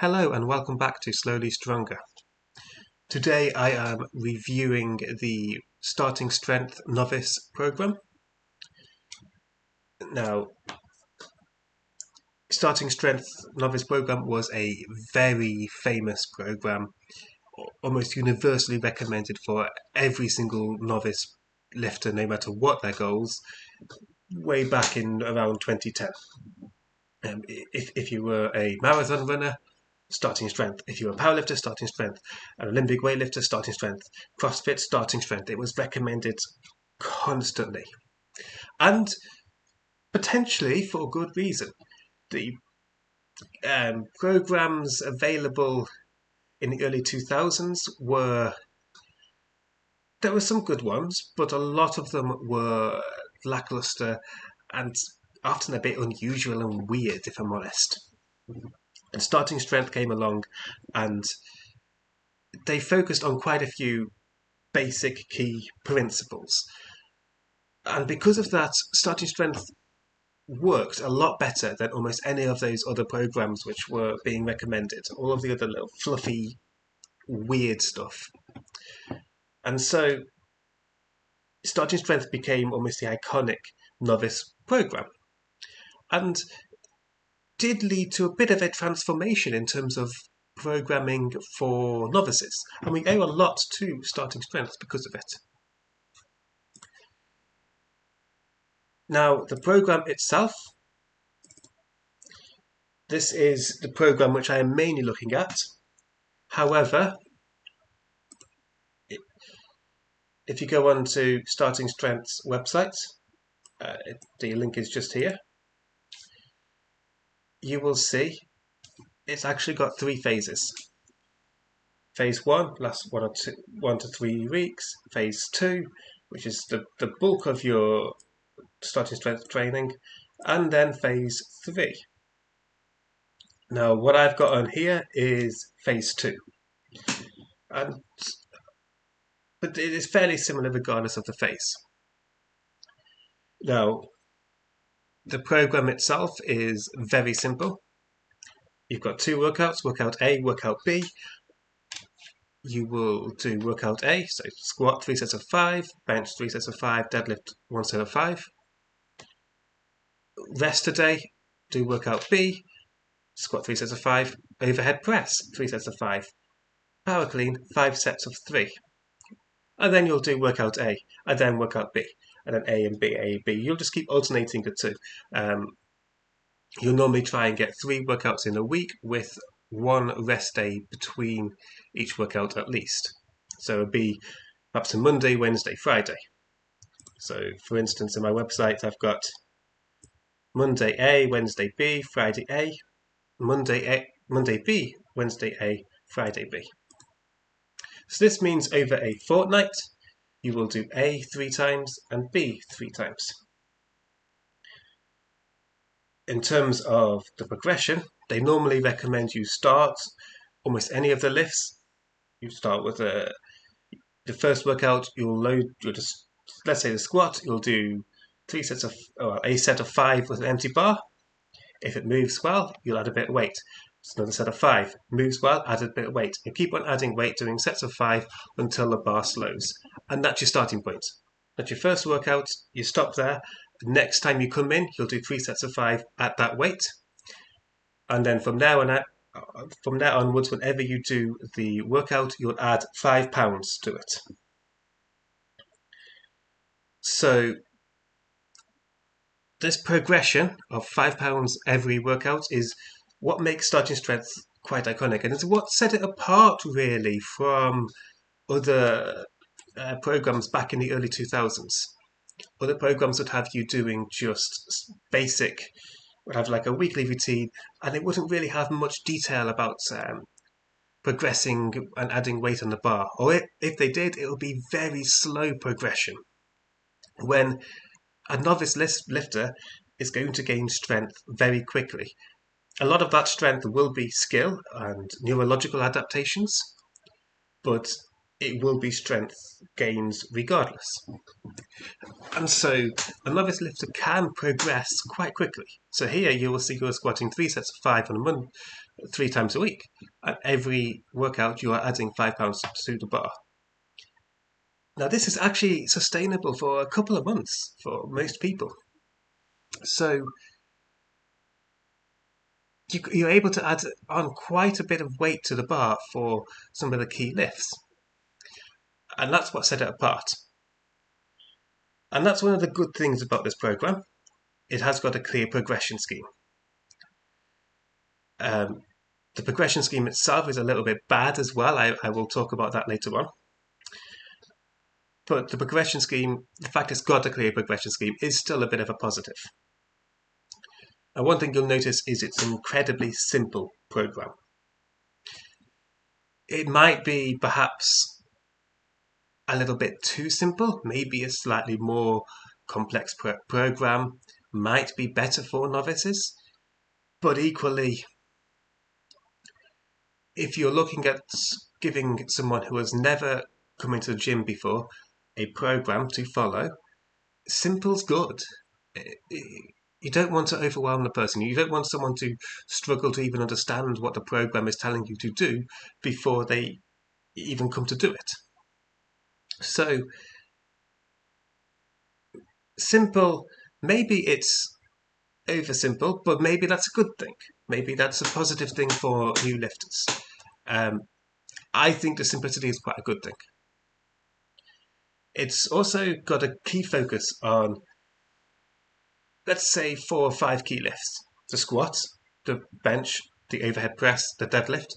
Hello and welcome back to Slowly Stronger. Today I am reviewing the Starting Strength Novice program. Now, Starting Strength Novice program was a very famous program, almost universally recommended for every single novice lifter, no matter what their goals, way back in around 2010. If you were a marathon runner, starting strength. If you're a powerlifter, starting strength. An Olympic weightlifter, starting strength. CrossFit, starting strength. It was recommended constantly. And potentially for good reason. The programs available in the early 2000s there were some good ones, but a lot of them were lackluster and often a bit unusual and weird, if I'm honest. And starting strength came along and they focused on quite a few basic key principles. And because of that, starting strength worked a lot better than almost any of those other programs which were being recommended, all of the other little fluffy, weird stuff. And so starting strength became almost the iconic novice program and did lead to a bit of a transformation in terms of programming for novices. And we owe a lot to starting strength because of it. Now, the program itself, this is the program which I am mainly looking at. However, if you go on to Starting Strength's website, the link is just here, you will see it's actually got 3 phases. Phase 1 lasts 1 to 3 weeks. Phase 2, which is the bulk of your starting strength training, and then Phase 3. Now, what I've got on here is Phase 2. But it is fairly similar regardless of the phase. Now, the program itself is very simple. You've got 2 workouts, workout A, workout B. You will do workout A, so squat 3 sets of 5, bench 3 sets of 5, deadlift 1 set of 5. Rest a day, do workout B, squat 3 sets of 5, overhead press 3 sets of 5, power clean 5 sets of 3. And then you'll do workout A, and then workout B, and then A and B, A and B. You'll just keep alternating the two. You'll normally try and get 3 workouts in a week with 1 rest day between each workout at least. So it'll be perhaps a Monday, Wednesday, Friday. So for instance, in my website, I've got Monday A, Wednesday B, Friday A, Monday B, Wednesday A, Friday B. So this means over a fortnight, you will do A 3 times and B 3 times. In terms of the progression, they normally recommend you start almost any of the lifts. You start with the first workout, let's say the squat, you'll do 3 sets of, a set of 5 with an empty bar. If it moves well, you'll add a bit of weight. It's another set of 5. Moves well, add a bit of weight. You keep on adding weight, doing sets of 5 until the bar slows. And that's your starting point. That's your first workout. You stop there. The next time you come in, you'll do 3 sets of 5 at that weight. And then from there onwards, whenever you do the workout, you'll add 5 pounds to it. So this progression of 5 pounds every workout is what makes starting strength quite iconic, and it's what set it apart really from other programs back in the early 2000s. Other programs would have you doing just basic, would have like a weekly routine, and it wouldn't really have much detail about progressing and adding weight on the bar. Or if they did, it would be very slow progression. When a novice lifter is going to gain strength very quickly. A lot of that strength will be skill and neurological adaptations, but it will be strength gains regardless. And so a novice lifter can progress quite quickly. So here you will see you're squatting 3 sets of 5 on a month, 3 times a week. At every workout, you are adding £5 to the bar. Now, this is actually sustainable for a couple of months for most people. So you're able to add on quite a bit of weight to the bar for some of the key lifts. And that's what set it apart. And that's one of the good things about this program. It has got a clear progression scheme. The progression scheme itself is a little bit bad as well. I will talk about that later on. But the progression scheme, the fact it's got a clear progression scheme, is still a bit of a positive. And one thing you'll notice is it's an incredibly simple program. It might be perhaps a little bit too simple. Maybe a slightly more complex program might be better for novices. But equally, if you're looking at giving someone who has never come into the gym before a program to follow, simple's good. You don't want to overwhelm the person. You don't want someone to struggle to even understand what the program is telling you to do before they even come to do it. So, simple, maybe it's over simple, but maybe that's a good thing. Maybe that's a positive thing for new lifters. I think the simplicity is quite a good thing. It's also got a key focus on, let's say, 4 or 5 key lifts. The squat, the bench, the overhead press, the deadlift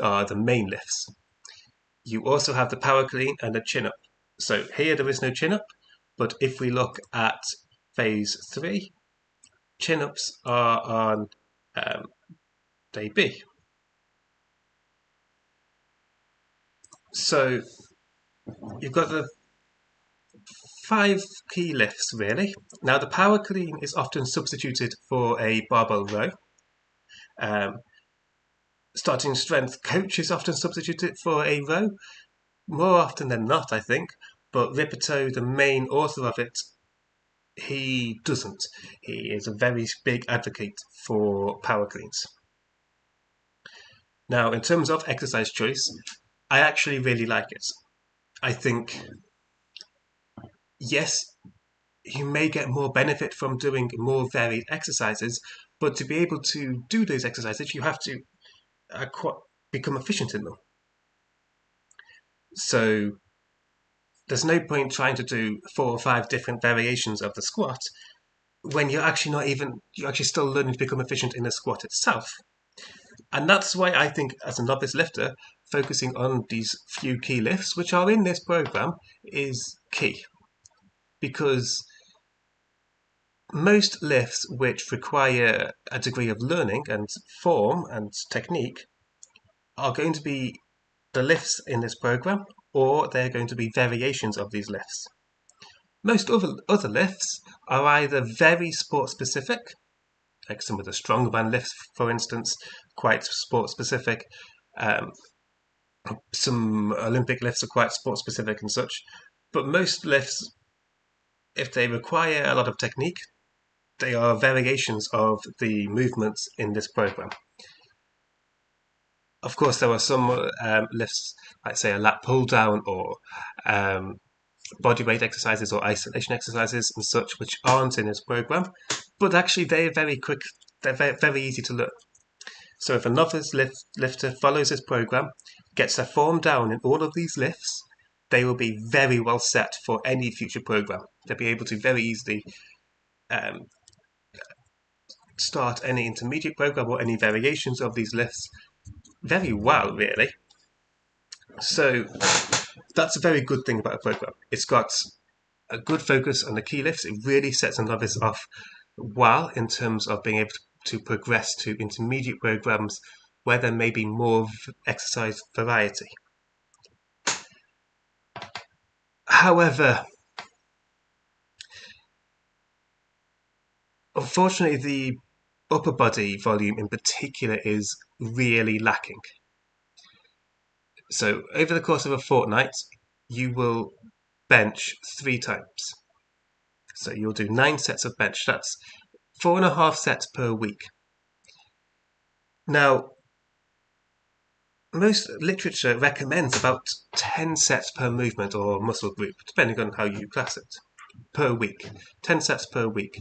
are the main lifts. You also have the power clean and the chin up. So here there is no chin up, but if we look at phase 3, chin ups are on day B. So you've got the 5 key lifts really. Now the power clean is often substituted for a barbell row. Starting strength coach is often substituted for a row, more often than not, I think. But Ripito, the main author of it, he doesn't. He is a very big advocate for power cleans. Now, in terms of exercise choice, I actually really like it. I think, yes, you may get more benefit from doing more varied exercises, but to be able to do those exercises, you have to become efficient in them. So there's no point trying to do 4 or 5 different variations of the squat when you're actually still learning to become efficient in the squat itself. And that's why I think, as a novice lifter, focusing on these few key lifts, which are in this program, is key. Because most lifts which require a degree of learning and form and technique are going to be the lifts in this program, or they're going to be variations of these lifts. Most other lifts are either very sport specific, like some of the strongman lifts, for instance, quite sport specific. Some Olympic lifts are quite sport specific and such. But most lifts, if they require a lot of technique, they are variations of the movements in this program. Of course, there are some lifts, like say a lat pull down or body weight exercises or isolation exercises and such, which aren't in this program, but actually they're very quick, they're very, very easy to learn. So if a novice lifter follows this program, gets their form down in all of these lifts, they will be very well set for any future program. They'll be able to very easily start any intermediate program or any variations of these lifts very well, really. So that's a very good thing about a program. It's got a good focus on the key lifts. It really sets a novice off well in terms of being able to progress to intermediate programs where there may be more exercise variety. However, unfortunately, the upper body volume in particular is really lacking. So over the course of a fortnight, you will bench 3 times. So you'll do 9 sets of bench. That's 4.5 sets per week. Now, most literature recommends about 10 sets per movement or muscle group, depending on how you class it, per week. 10 sets per week.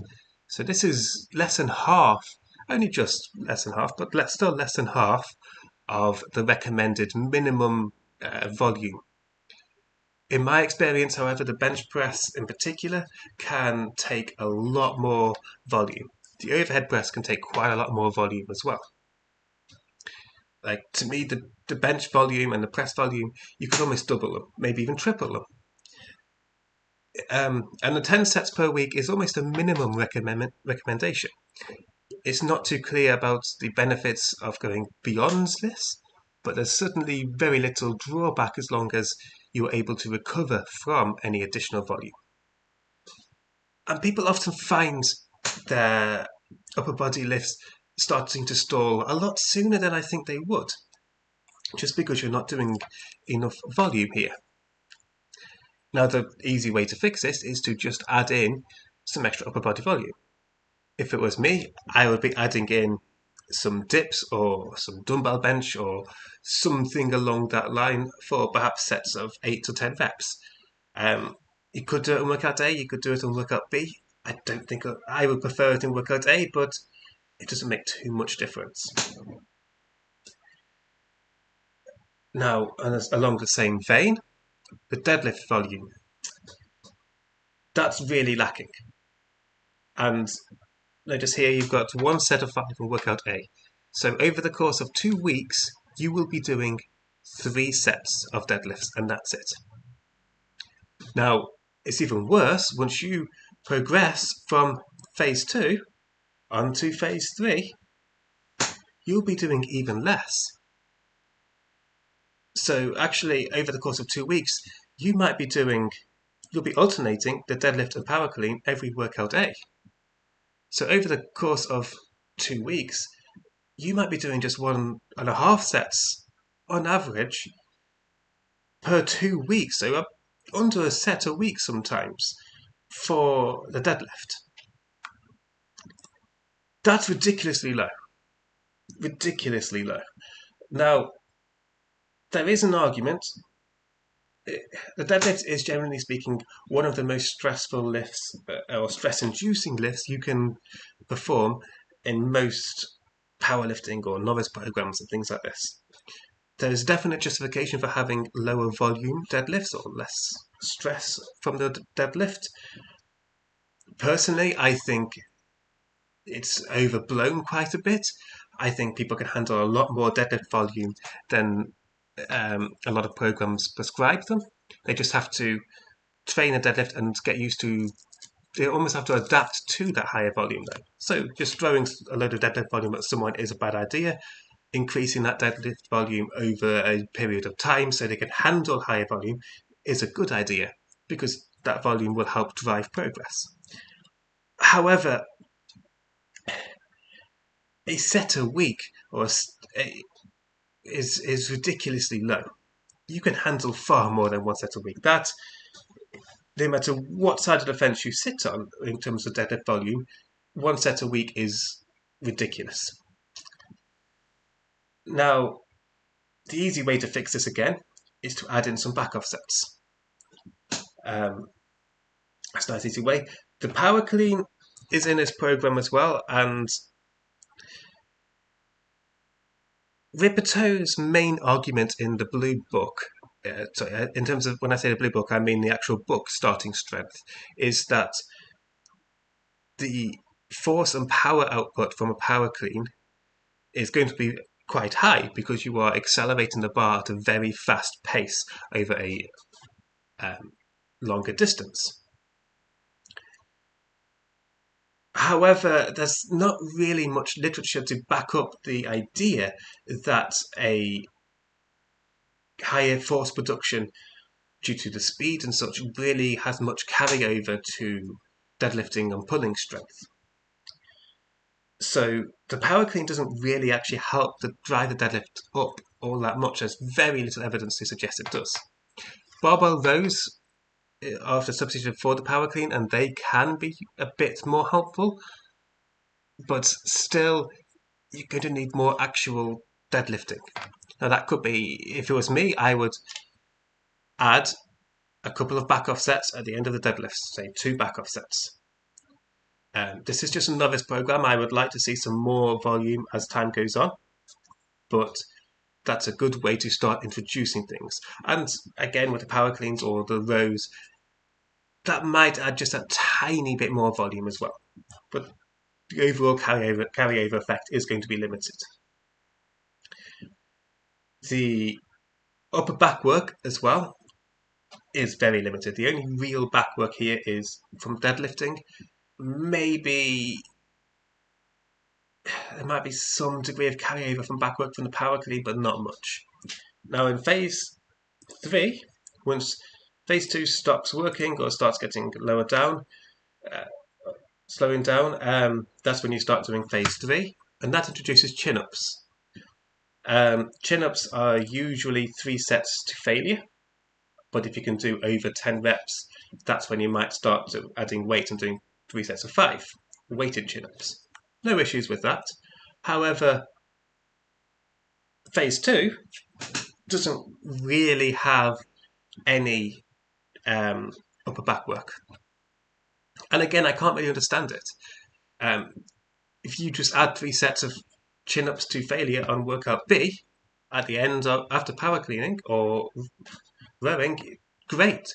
So this is less than half, only just less than half, but still less than half of the recommended minimum volume. In my experience, however, the bench press in particular can take a lot more volume. The overhead press can take quite a lot more volume as well. Like, to me, the bench volume and the press volume, you could almost double them, maybe even triple them. And the 10 sets per week is almost a minimum recommendation. It's not too clear about the benefits of going beyond this, but there's certainly very little drawback as long as you're able to recover from any additional volume. And people often find their upper body lifts starting to stall a lot sooner than I think they would, just because you're not doing enough volume here. Now, the easy way to fix this is to just add in some extra upper body volume. If it was me, I would be adding in some dips or some dumbbell bench or something along that line for perhaps sets of 8 to 10 reps. You could do it on workout A, you could do it on workout B. I don't think I would prefer it in workout A, but it doesn't make too much difference. Now, along the same vein, the deadlift volume, that's really lacking. And notice here you've got 1 set of 5 in workout A. So over the course of 2 weeks, you will be doing 3 sets of deadlifts, and that's it. Now, it's even worse once you progress from phase 2 onto phase 3, you'll be doing even less. So actually, over the course of 2 weeks, you'll be alternating the deadlift and power clean every workout A. So over the course of 2 weeks, you might be doing just 1.5 sets on average per 2 weeks. So under a set a week sometimes for the deadlift. That's ridiculously low. Ridiculously low. Now, there is an argument. The deadlift is, generally speaking, one of the most stressful lifts or stress-inducing lifts you can perform in most powerlifting or novice programs and things like this. There is definite justification for having lower volume deadlifts or less stress from the deadlift. Personally, I think it's overblown quite a bit. I think people can handle a lot more deadlift volume than a lot of programs prescribe them. They just have to train a deadlift and get used to. They almost have to adapt to that higher volume though. So just throwing a load of deadlift volume at someone is a bad idea. Increasing that deadlift volume over a period of time so they can handle higher volume is a good idea because that volume will help drive progress. However, a set a week is ridiculously low. You can handle far more than 1 set a week. That, no matter what side of the fence you sit on in terms of deadlift volume, 1 set a week is ridiculous. Now, the easy way to fix this again is to add in some back-off sets. That's a nice easy way. The power clean is in this program as well, and Rippetoe's main argument in the blue book, in terms of when I say the blue book, I mean the actual book, Starting Strength, is that the force and power output from a power clean is going to be quite high because you are accelerating the bar at a very fast pace over a longer distance. However, there's not really much literature to back up the idea that a higher force production due to the speed and such really has much carryover to deadlifting and pulling strength. So the power clean doesn't really actually help to drive the deadlift up all that much. There's very little evidence to suggest it does. Barbell rows are often substituted for the power clean, and they can be a bit more helpful, but still, you're going to need more actual deadlifting. Now, that could be, if it was me, I would add a couple of back off sets at the end of the deadlifts, say 2 back off sets. This is just a novice program. I would like to see some more volume as time goes on, but that's a good way to start introducing things. And again, with the power cleans or the rows, that might add just a tiny bit more volume as well. But the overall carryover effect is going to be limited. The upper back work as well is very limited. The only real back work here is from deadlifting. Maybe there might be some degree of carryover from back work from the power clean, but not much. Now in phase 3, once phase 2 stops working or starts getting lower down, slowing down, that's when you start doing phase 3, and that introduces chin-ups. Chin-ups are usually 3 sets to failure, but if you can do over 10 reps, that's when you might start adding weight and doing 3 sets of 5 weighted chin-ups. No issues with that. However, phase 2 doesn't really have any upper back work. And again, I can't really understand it. If you just add 3 sets of chin-ups to failure on workout B at the end of after power cleaning or rowing, great.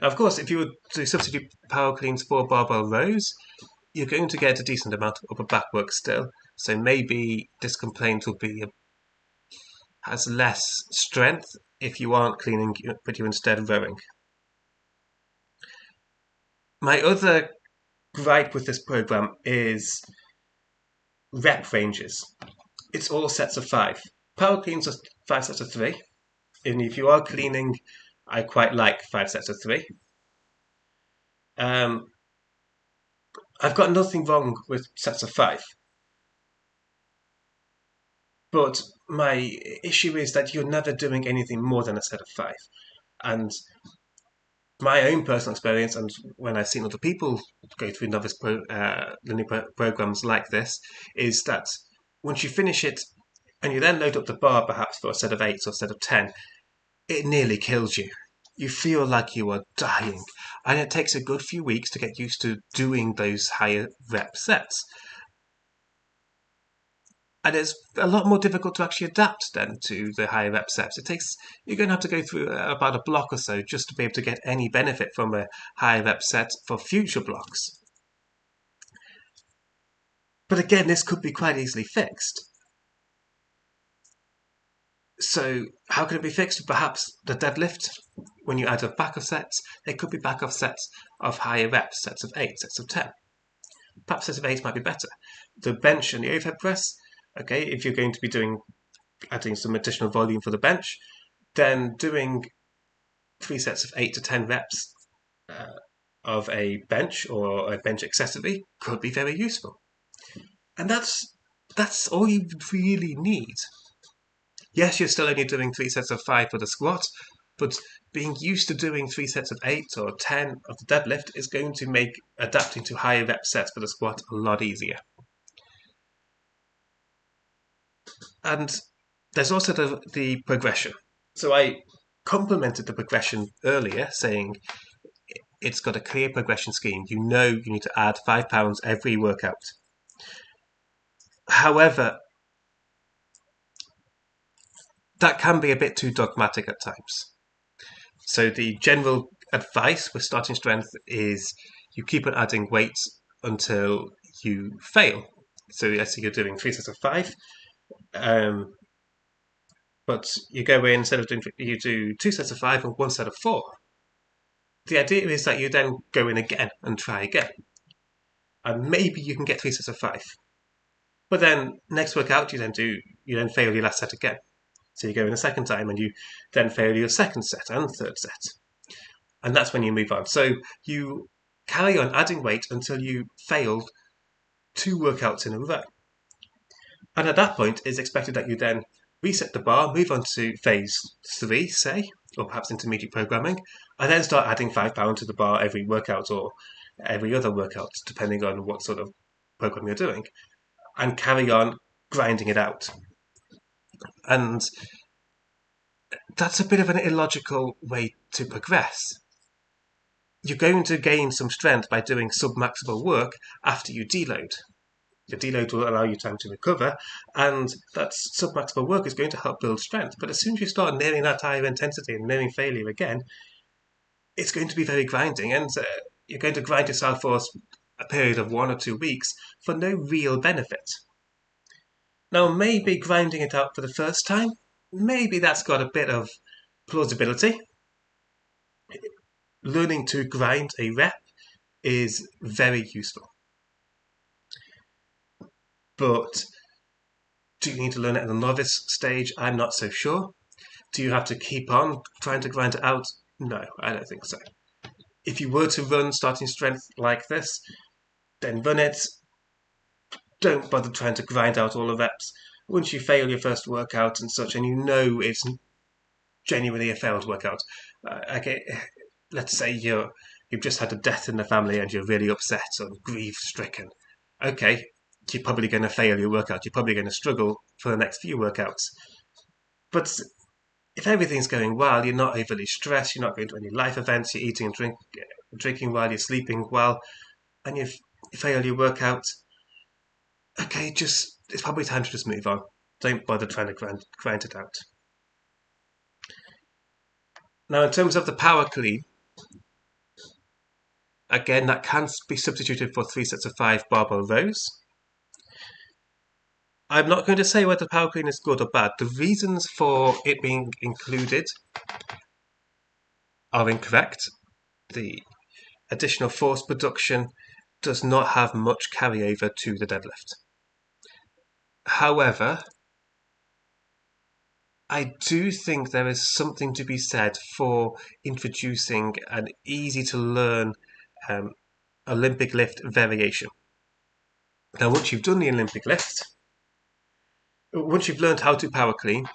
Now, of course, if you were to substitute power cleans for barbell rows, you're going to get a decent amount of upper back work still. So maybe this complaint will be has less strength if you aren't cleaning, but you're instead rowing. My other gripe with this program is rep ranges. It's all sets of 5. Power cleans are 5 sets of 3. And if you are cleaning, I quite like 5 sets of 3. I've got nothing wrong with sets of 5. But my issue is that you're never doing anything more than a set of 5. And my own personal experience, and when I've seen other people go through novice linear programs like this, is that once you finish it and you then load up the bar perhaps for a set of 8 or a set of 10, it nearly kills you. You feel like you are dying, and it takes a good few weeks to get used to doing those higher rep sets. And it's a lot more difficult to actually adapt then to the higher rep sets. You're going to have to go through about a block or so just to be able to get any benefit from a higher rep set for future blocks. But again, this could be quite easily fixed. So how can it be fixed? Perhaps the deadlift, when you add up back off sets, there could be back off sets of higher reps, sets of 8, sets of 10. Perhaps sets of 8 might be better. The bench and the overhead press, okay, if you're going to be adding some additional volume for the bench, then doing 3 sets of 8 to 10 reps of a bench or a bench accessory could be very useful. And that's all you really need. Yes, you're still only doing 3 sets of 5 for the squat, but being used to doing 3 sets of 8 or 10 of the deadlift is going to make adapting to higher rep sets for the squat a lot easier. And there's also the progression. So I complimented the progression earlier, saying it's got a clear progression scheme. You know you need to add 5 pounds every workout. However, that can be a bit too dogmatic at times. So the general advice with starting strength is you keep on adding weight until you fail. So let's say you're doing 3 sets of 5, but you go in, instead of you do 2 sets of 5 and 1 set of 4. The idea is that you then go in again and try again. And maybe you can get 3 sets of 5. But then next workout you then fail your last set again. So you go in a second time and you then fail your second set and third set. And that's when you move on. So you carry on adding weight until you failed 2 workouts in a row. And at that point, it's expected that you then reset the bar, move on to phase 3, say, or perhaps intermediate programming, and then start adding £5 to the bar every workout or every other workout, depending on what sort of program you're doing, and carry on grinding it out. And that's a bit of an illogical way to progress. You're going to gain some strength by doing submaximal work after you deload. Your deload will allow you time to recover, and that submaximal work is going to help build strength. But as soon as you start nearing that higher intensity and nearing failure again, it's going to be very grinding, and you're going to grind yourself for a period of 1 or 2 weeks for no real benefit. Now, maybe grinding it out for the first time, maybe that's got a bit of plausibility. Learning to grind a rep is very useful. But do you need to learn it at the novice stage? I'm not so sure. Do you have to keep on trying to grind it out? No, I don't think so. If you were to run starting strength like this, then run it. Don't bother trying to grind out all the reps. Once you fail your first workout and such, and you know it's genuinely a failed workout, okay, let's say you've just had a death in the family and you're really upset or grief-stricken. Okay, you're probably going to fail your workout. You're probably going to struggle for the next few workouts. But if everything's going well, you're not overly stressed, you're not going to any life events, you're eating and drinking well, you're sleeping well, and you fail your workout, okay, it's probably time to just move on. Don't bother trying to grind it out. Now, in terms of the power clean, again, that can be substituted for 3 sets of 5 barbell rows. I'm not going to say whether power clean is good or bad. The reasons for it being included are incorrect. The additional force production does not have much carryover to the deadlift. However, I do think there is something to be said for introducing an easy to learn Olympic lift variation. Now, once you've done the Olympic lift, once you've learned how to power clean,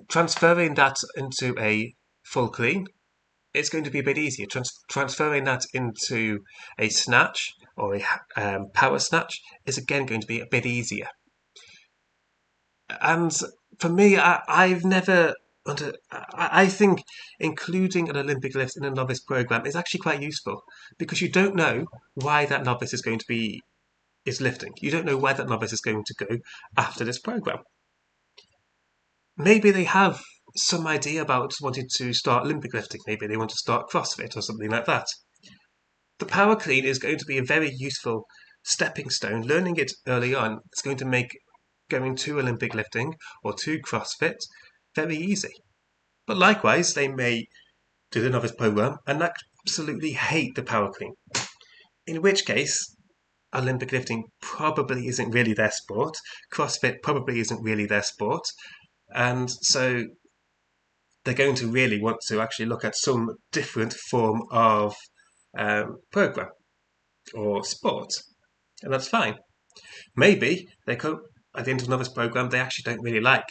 transferring that into a full clean, it's going to be a bit easier. Transferring that into a snatch or a power snatch is again going to be a bit easier. And for me, I've never I think including an Olympic lift in a novice program is actually quite useful because you don't know why that novice is lifting. You don't know where that novice is going to go after this program. Maybe they have some idea about wanting to start Olympic lifting. Maybe they want to start CrossFit or something like that. The power clean is going to be a very useful stepping stone. Learning it early on is going to make going to Olympic lifting or to CrossFit very easy. But likewise, they may do the novice program and absolutely hate the power clean. In which case, Olympic lifting probably isn't really their sport. CrossFit probably isn't really their sport. And so they're going to really want to actually look at some different form of program or sport. And that's fine. Maybe they could, at the end of the novice program, they actually don't really like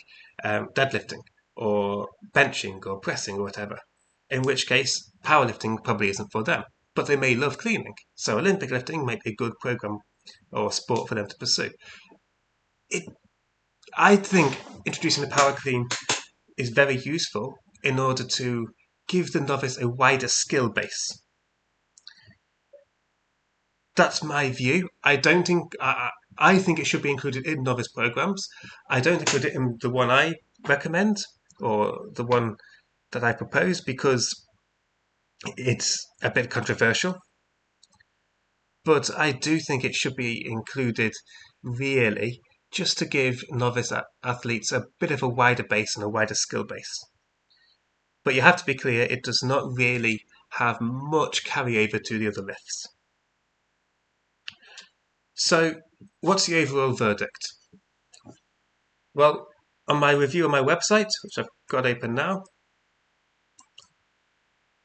deadlifting or benching or pressing or whatever. In which case, powerlifting probably isn't for them. But they may love cleaning. So Olympic lifting might be a good program or sport for them to pursue. I think introducing the power clean is very useful in order to give the novice a wider skill base. That's my view. I don't think I think it should be included in novice programs. I don't include it in the one I recommend or the one that I propose because it's a bit controversial. But I do think it should be included really just to give novice athletes a bit of a wider base and a wider skill base. But you have to be clear, it does not really have much carryover to the other lifts. So, what's the overall verdict? Well, on my review on my website, which I've got open now,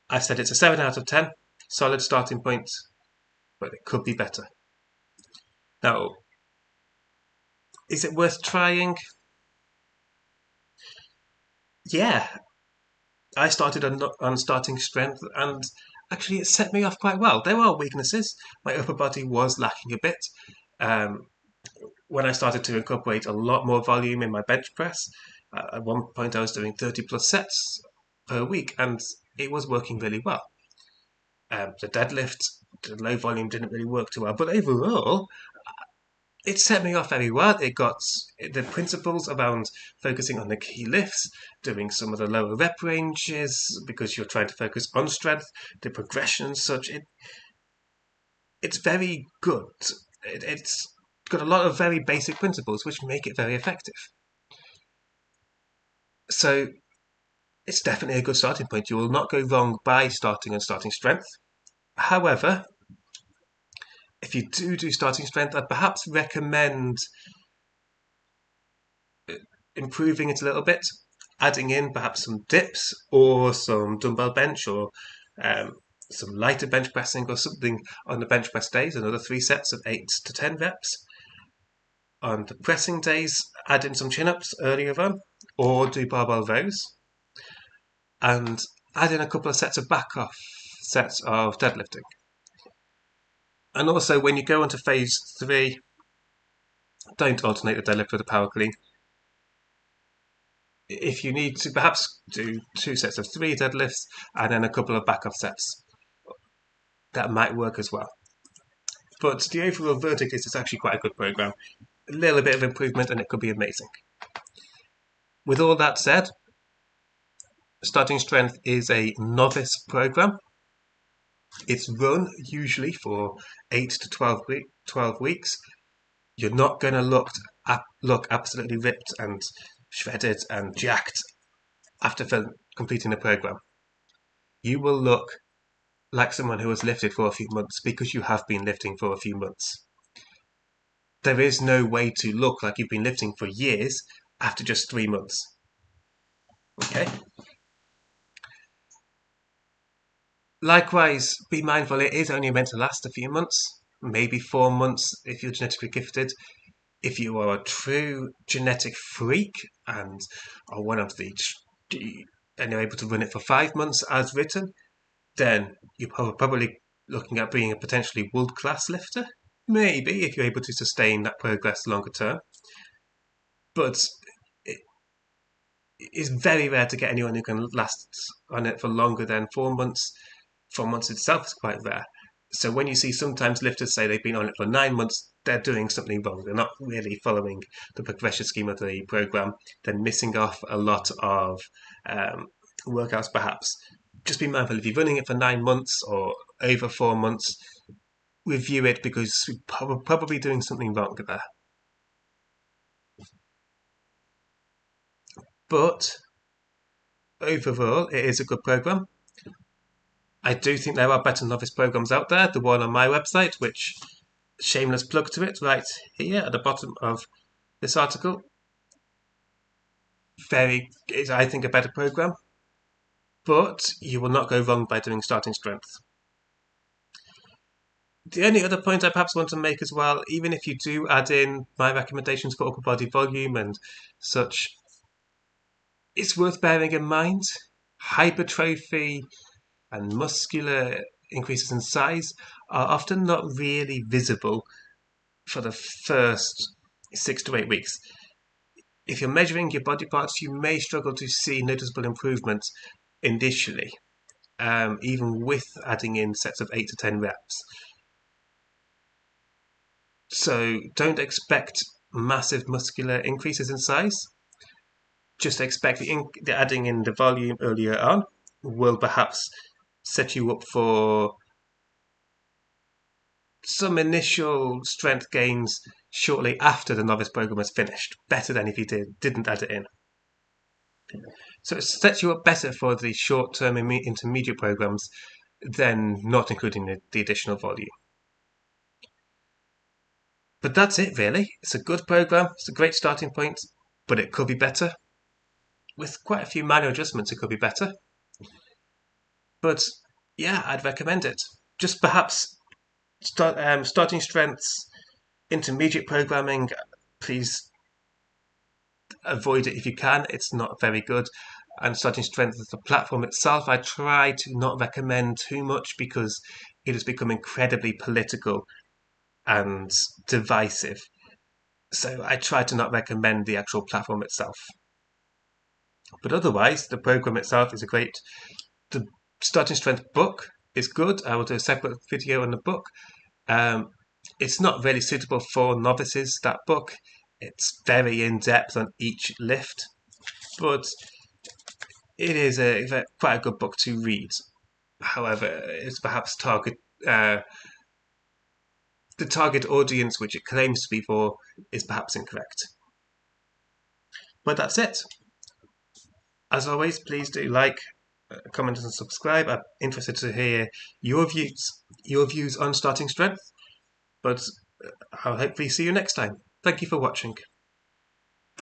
I said it's a 7 out of 10, solid starting point, but it could be better. Now, Is it worth trying? Yeah, I started on starting strength, and actually it set me off quite well. There are weaknesses. My upper body was lacking a bit. Um, when I started to incorporate a lot more volume in my bench press, at one point I was doing 30 plus sets per week, and it was working really well. The deadlift, the low volume didn't really work too well, but overall, it set me off very well. It got the principles around focusing on the key lifts, doing some of the lower rep ranges because you're trying to focus on strength, the progression and such. It's very good. It's got a lot of very basic principles which make it very effective. So it's definitely a good starting point. You will not go wrong by starting on starting strength. However, if you do starting strength, I'd perhaps recommend improving it a little bit, adding in perhaps some dips or some dumbbell bench or um, some lighter bench pressing or something on the bench press days, another 3 sets of 8 to 10 reps. On the pressing days, add in some chin ups earlier on or do barbell rows and add in a couple of sets of back off sets of deadlifting. And also, when you go into phase 3, don't alternate the deadlift with the power clean. If you need to, perhaps do 2 sets of 3 deadlifts and then a couple of back off sets. That might work as well. But the overall verdict is it's actually quite a good program. A little bit of improvement and it could be amazing. With all that said, Starting Strength is a novice program. It's run usually for 8 to 12 weeks. You're not going to look absolutely ripped and shredded and jacked after completing the program. You will look like someone who has lifted for a few months because you have been lifting for a few months. There is no way to look like you've been lifting for years after just 3 months. Okay? Likewise, be mindful it is only meant to last a few months, maybe 4 months if you're genetically gifted. If you are a true genetic freak and are one of and you're able to run it for 5 months as written, then you're probably looking at being a potentially world class lifter. Maybe if you're able to sustain that progress longer term. But it is very rare to get anyone who can last on it for longer than 4 months. 4 months itself is quite rare. So when you see sometimes lifters say they've been on it for 9 months, they're doing something wrong. They're not really following the progression scheme of the program. They're missing off a lot of workouts, perhaps. Just be mindful if you're running it for 9 months or over 4 months, review it because you're probably doing something wrong there. But overall, it is a good program. I do think there are better novice programs out there. The one on my website, which shameless plug to it right here at the bottom of this article, is I think a better program. But you will not go wrong by doing starting strength. The only other point I perhaps want to make as well, even if you do add in my recommendations for upper body volume and such, it's worth bearing in mind hypertrophy and muscular increases in size are often not really visible for the first 6 to 8 weeks. If you're measuring your body parts, you may struggle to see noticeable improvements initially, even with adding in sets of 8 to 10 reps. So don't expect massive muscular increases in size. Just expect the adding in the volume earlier on will perhaps set you up for some initial strength gains shortly after the novice program is finished, better than if you didn't add it in. So it sets you up better for the short-term intermediate programs than not including the additional volume. But that's it, really. It's a good program. It's a great starting point, but it could be better. With quite a few minor adjustments, it could be better. But yeah, I'd recommend it. Just perhaps starting strengths, intermediate programming. Please avoid it if you can. It's not very good. And Starting Strength as the platform itself, I try to not recommend too much because it has become incredibly political and divisive. So I try to not recommend the actual platform itself. But otherwise, the program itself is a great. The Starting Strength book is good. I will do a separate video on the book. Um, it's not really suitable for novices, that book. It's very in depth on each lift, but it is quite a good book to read. However, it's perhaps the target audience which it claims to be for is perhaps incorrect. But that's it. As always, please do like, comment, and subscribe. I'm interested to hear your views on Starting Strength. But I'll hopefully see you next time. Thank you for watching.